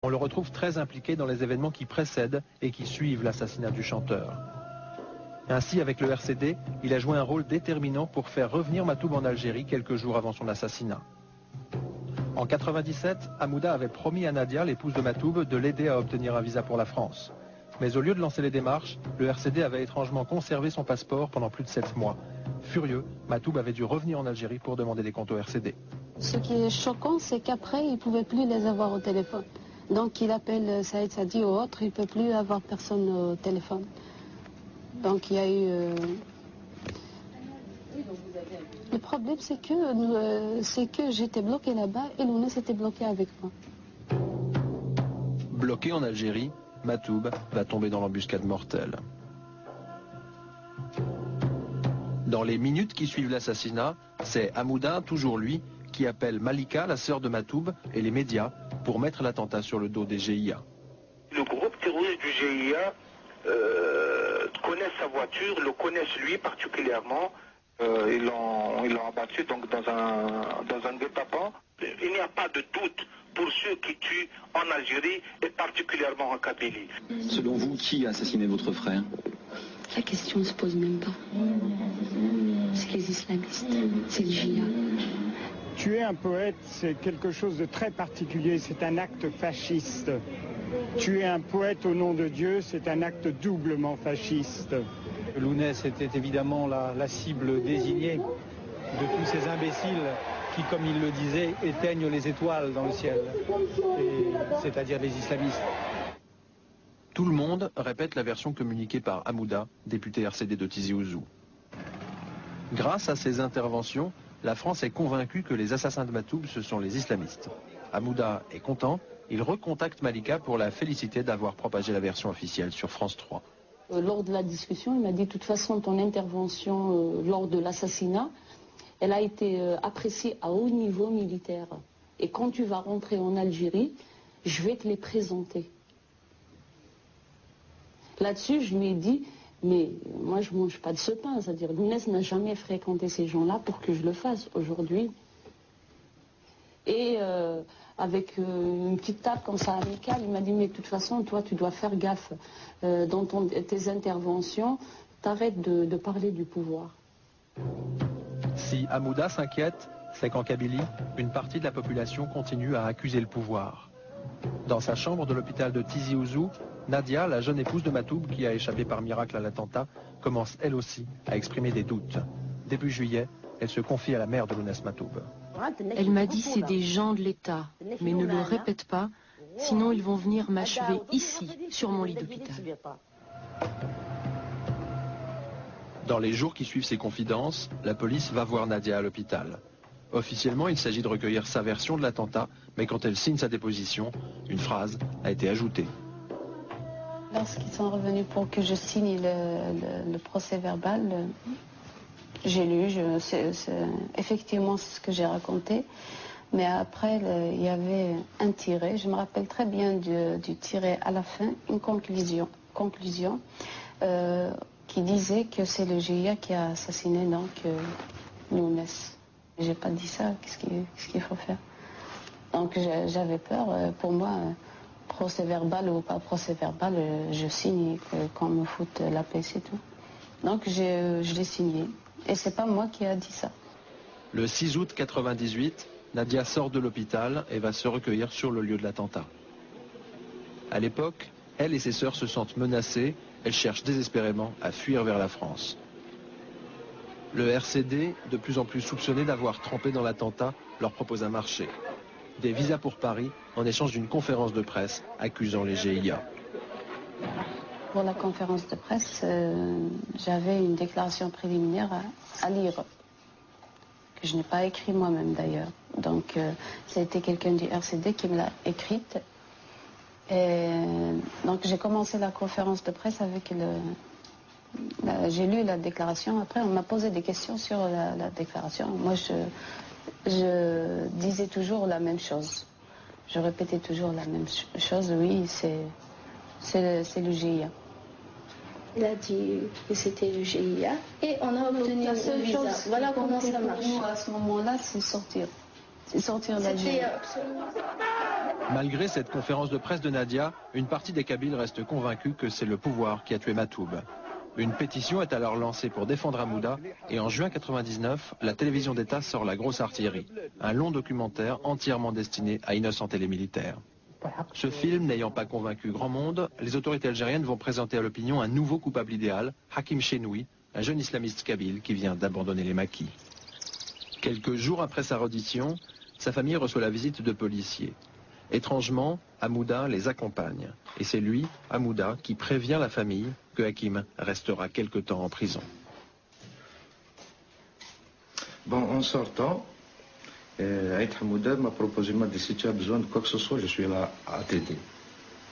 On le retrouve très impliqué dans les événements qui précèdent et qui suivent l'assassinat du chanteur. Ainsi, avec le RCD, il a joué un rôle déterminant pour faire revenir Matoub en Algérie quelques jours avant son assassinat. En 1997, Hamouda avait promis à Nadia, l'épouse de Matoub, de l'aider à obtenir un visa pour la France. Mais au lieu de lancer les démarches, le RCD avait étrangement conservé son passeport pendant plus de 7 mois. Furieux, Matoub avait dû revenir en Algérie pour demander des comptes au RCD. Ce qui est choquant, c'est qu'après, il ne pouvait plus les avoir au téléphone. Donc il appelle Saïd Sadi ou autre, il ne peut plus avoir personne au téléphone. Donc il y a eu... Le problème, c'est que j'étais bloquée là-bas et Lounès était bloqué avec moi. Bloqué en Algérie, Matoub va tomber dans l'embuscade mortelle. Dans les minutes qui suivent l'assassinat, c'est Hamouda, toujours lui, qui appelle Malika, la sœur de Matoub, et les médias pour mettre l'attentat sur le dos des GIA. Le groupe terroriste du GIA connaît sa voiture, le connaissent lui particulièrement. Ils l'ont abattu donc dans un guet-apens. Il n'y a pas de doute pour ceux qui tuent en Algérie et particulièrement en Kabylie. Selon vous, qui a assassiné votre frère? La question ne se pose même pas. C'est les islamistes, c'est le GIA. Tuer un poète, c'est quelque chose de très particulier, c'est un acte fasciste. Tuer un poète au nom de Dieu, c'est un acte doublement fasciste. Lounès était évidemment la cible désignée de tous ces imbéciles qui, comme il le disait, éteignent les étoiles dans le ciel, c'est-à-dire les islamistes. Tout le monde répète la version communiquée par Hamouda, député RCD de Tizi Ouzou. Grâce à ces interventions, la France est convaincue que les assassins de Matoub, ce sont les islamistes. Hamouda est content, il recontacte Malika pour la féliciter d'avoir propagé la version officielle sur France 3. Lors de la discussion, il m'a dit, de toute façon, ton intervention lors de l'assassinat, elle a été appréciée à haut niveau militaire. Et quand tu vas rentrer en Algérie, je vais te les présenter. Là-dessus, je lui ai dit, mais moi, je ne mange pas de ce pain. C'est-à-dire, Lounès n'a jamais fréquenté ces gens-là pour que je le fasse aujourd'hui. Et avec une petite tape comme ça amicale, il m'a dit, mais de toute façon, toi, tu dois faire gaffe dans tes interventions, t'arrêtes de parler du pouvoir. Si Hamouda s'inquiète, c'est qu'en Kabylie, une partie de la population continue à accuser le pouvoir. Dans sa chambre de l'hôpital de Tizi Ouzou, Nadia, la jeune épouse de Matoub qui a échappé par miracle à l'attentat, commence elle aussi à exprimer des doutes. Début juillet, elle se confie à la mère de Lounès Matoub. Elle m'a dit c'est des gens de l'État, mais ne le répète pas, sinon ils vont venir m'achever ici, sur mon lit d'hôpital. Dans les jours qui suivent ces confidences, la police va voir Nadia à l'hôpital. Officiellement, il s'agit de recueillir sa version de l'attentat, mais quand elle signe sa déposition, une phrase a été ajoutée. Lorsqu'ils sont revenus pour que je signe le procès verbal, j'ai lu, effectivement c'est ce que j'ai raconté, mais après il y avait un tiret, je me rappelle très bien du tiret à la fin, une conclusion qui disait que c'est le GIA qui a assassiné donc Lounès. J'ai pas dit ça, qu'est-ce qu'il faut faire? Donc j'avais peur, pour moi, procès verbal ou pas procès verbal, je signe qu'on me foute la paix, c'est tout. Donc je l'ai signé. Et c'est pas moi qui a dit ça. Le 6 août 1998, Nadia sort de l'hôpital et va se recueillir sur le lieu de l'attentat. À l'époque, elle et ses sœurs se sentent menacées, elles cherchent désespérément à fuir vers la France. Le RCD, de plus en plus soupçonné d'avoir trempé dans l'attentat, leur propose un marché. Des visas pour Paris en échange d'une conférence de presse accusant les GIA. Pour la conférence de presse, j'avais une déclaration préliminaire à lire, que je n'ai pas écrit moi-même d'ailleurs. Donc ça a été quelqu'un du RCD qui me l'a écrite. Et donc j'ai commencé la conférence de presse avec j'ai lu la déclaration. Après on m'a posé des questions sur la déclaration. Moi je disais toujours la même chose. Je répétais toujours la même chose. Oui, c'est le GIA. Il a dit que c'était le GIA et on a obtenu la seule chose. Voilà comment ça marche. À ce moment-là, c'est sortir. C'est sortir d'Algérie. C'était absolument ça. Malgré cette conférence de presse de Nadia, une partie des Kabyles reste convaincue que c'est le pouvoir qui a tué Matoub. Une pétition est alors lancée pour défendre Hamouda et en juin 1999, la télévision d'État sort La Grosse Artillerie, un long documentaire entièrement destiné à innocenter les militaires. Ce film n'ayant pas convaincu grand monde, les autorités algériennes vont présenter à l'opinion un nouveau coupable idéal, Hakim Chenoui, un jeune islamiste kabyle qui vient d'abandonner les maquis. Quelques jours après sa reddition, sa famille reçoit la visite de policiers. Étrangement, Hamouda les accompagne. Et c'est lui, Hamouda, qui prévient la famille que Hakim restera quelque temps en prison. Bon, en sortant, Aït Hamouda m'a proposé, m'a dit, si tu as besoin de quoi que ce soit, je suis là à t'aider.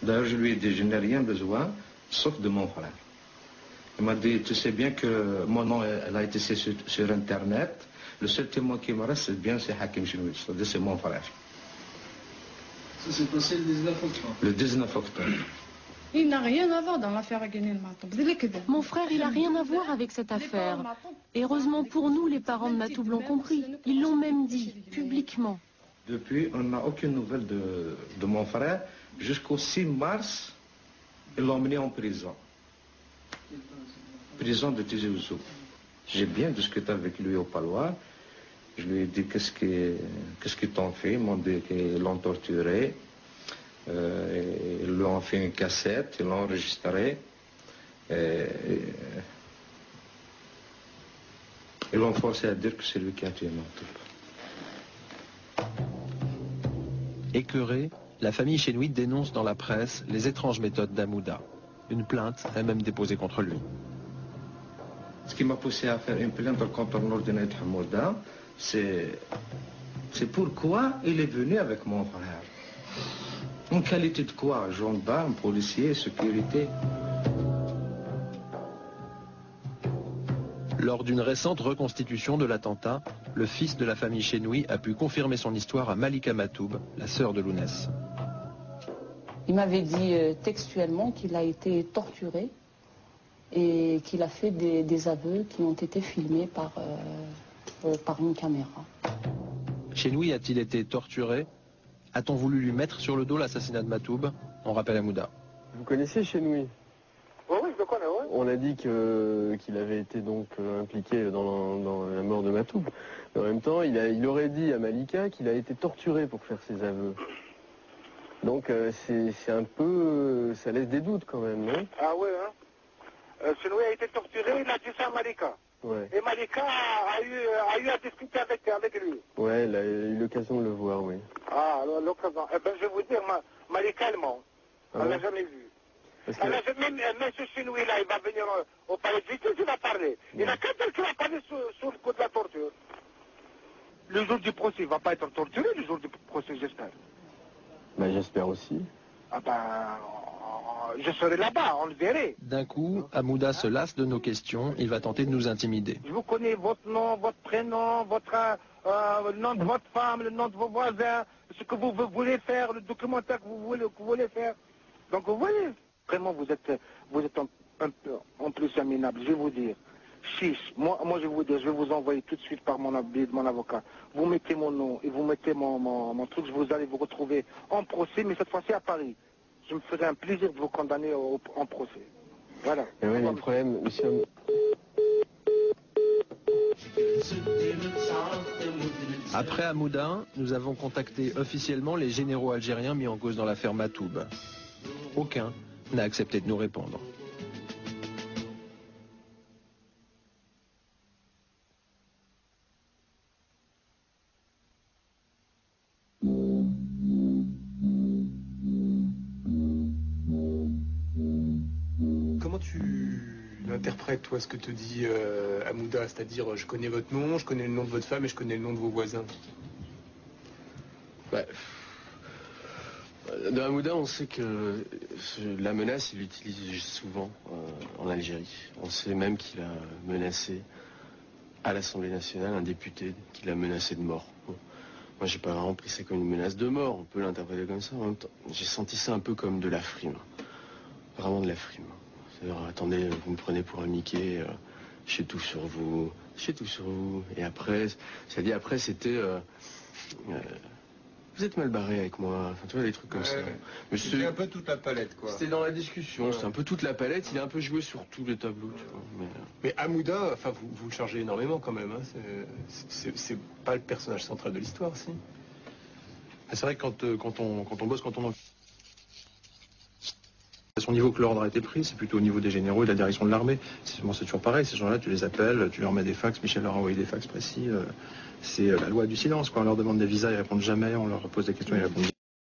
D'ailleurs, je lui ai dit, je n'ai rien besoin, sauf de mon frère. Il m'a dit, tu sais bien que mon nom elle a été sur Internet, le seul témoin qui me reste, c'est Hakim Chenoui, c'est mon frère. Ça s'est passé le 19 octobre. Le 19 octobre. Il n'a rien à voir dans l'affaire Aguenil Matoub. Mon frère, il n'a rien à voir avec cette affaire. Et heureusement pour nous, les parents de Matoub l'ont compris. Ils l'ont même dit, publiquement. Depuis, on n'a aucune nouvelle de mon frère. Jusqu'au 6 mars, ils l'ont emmené en prison. Prison de Tizi Ouzou. J'ai bien discuté avec lui au Palois. Je lui ai dit qu'est-ce qu'ils t'ont fait. Ils m'ont dit qu'ils l'ont torturé. Ils lui ont fait une cassette, ils l'ont enregistré. Ils l'ont forcé à dire que c'est lui qui a tué Matoub. Écœurée, la famille Chenoui dénonce dans la presse les étranges méthodes d'Hamouda. Une plainte est même déposée contre lui. Ce qui m'a poussé à faire une plainte contre l'ordinaire Hamouda, c'est pourquoi il est venu avec mon frère. En qualité de quoi? Gendarme, policier, sécurité. Lors d'une récente reconstitution de l'attentat, le fils de la famille Chenoui a pu confirmer son histoire à Malika Matoub, la sœur de Lounès. Il m'avait dit textuellement qu'il a été torturé et qu'il a fait des aveux qui ont été filmés par une caméra. Chenoui a-t-il été torturé? A-t-on voulu lui mettre sur le dos l'assassinat de Matoub? On rappelle Hamouda. Vous connaissez Chenoui? Oui, je le connais, oui. On a dit qu'il avait été donc impliqué dans la mort de Matoub. Mais en même temps, il aurait dit à Malika qu'il a été torturé pour faire ses aveux. Donc c'est un peu... ça laisse des doutes quand même, non? Ah oui, hein. Chenoui a été torturé, il a dit ça à Malika. Ouais. Et Malika a eu à discuter avec lui. Ouais, elle a eu l'occasion de le voir, oui. Ah, l'occasion. Eh bien, je vais vous dire, Malika, elle ment. Ah Elle bon? n'a jamais vu. Parce Elle a jamais, même ce Chenoui là, il va venir au palais de justice, il va parler. Il n'a qu'un tel qui va parler sur le coup de la torture. Le jour du procès, il ne va pas être torturé, le jour du procès, j'espère. Bah, j'espère aussi. Ah ben, je serai là-bas, on le verrait. D'un coup, Hamouda se lasse de nos questions, il va tenter de nous intimider. Je vous connais votre nom, votre prénom, le nom de votre femme, le nom de vos voisins, ce que vous voulez faire, le documentaire que vous voulez faire. Donc vous voyez, vraiment vous êtes un peu en plus amenable, je vais vous dire. Moi je vais vous dire, je vais vous envoyer tout de suite par mon avocat. Vous mettez mon nom et vous mettez mon truc, vous allez vous retrouver en procès, mais cette fois-ci à Paris. Je me ferai un plaisir de vous condamner en procès. Voilà. Et oui, mais le problème, monsieur... Après Hamouda, nous avons contacté officiellement les généraux algériens mis en cause dans l'affaire Matoub. Aucun n'a accepté de nous répondre. Comment tu interprètes, toi, ce que te dit Hamouda? C'est-à-dire, je connais votre nom, je connais le nom de votre femme et je connais le nom de vos voisins. Bah, de Hamouda, on sait que la menace, il l'utilise souvent en Algérie. On sait même qu'il a menacé à l'Assemblée nationale un député qu'il a menacé de mort. Moi, j'ai pas vraiment pris ça comme une menace de mort, on peut l'interpréter comme ça. En même temps, j'ai senti ça un peu comme de la frime. Vraiment de la frime. C'est-à-dire, attendez, vous me prenez pour un Mickey, je sais tout sur vous, je sais tout sur vous. Et après, c'est-à-dire après, c'était... Vous êtes mal barré avec moi, enfin, tu vois, des trucs comme ça. Mais c'est un peu toute la palette, quoi. C'était dans la discussion, c'est un peu toute la palette, il a un peu joué sur tous les tableaux, tu vois. Mais Hamouda, enfin, vous le chargez énormément quand même, hein. C'est pas le personnage central de l'histoire, si. C'est vrai que quand on bosse, à son niveau que l'ordre a été pris, c'est plutôt au niveau des généraux et de la direction de l'armée. C'est toujours pareil, ces gens-là, tu les appelles, tu leur mets des fax, Michel leur a envoyé des fax précis. C'est la loi du silence, quoi. On leur demande des visas, ils répondent jamais, on leur pose des questions, ils répondent jamais.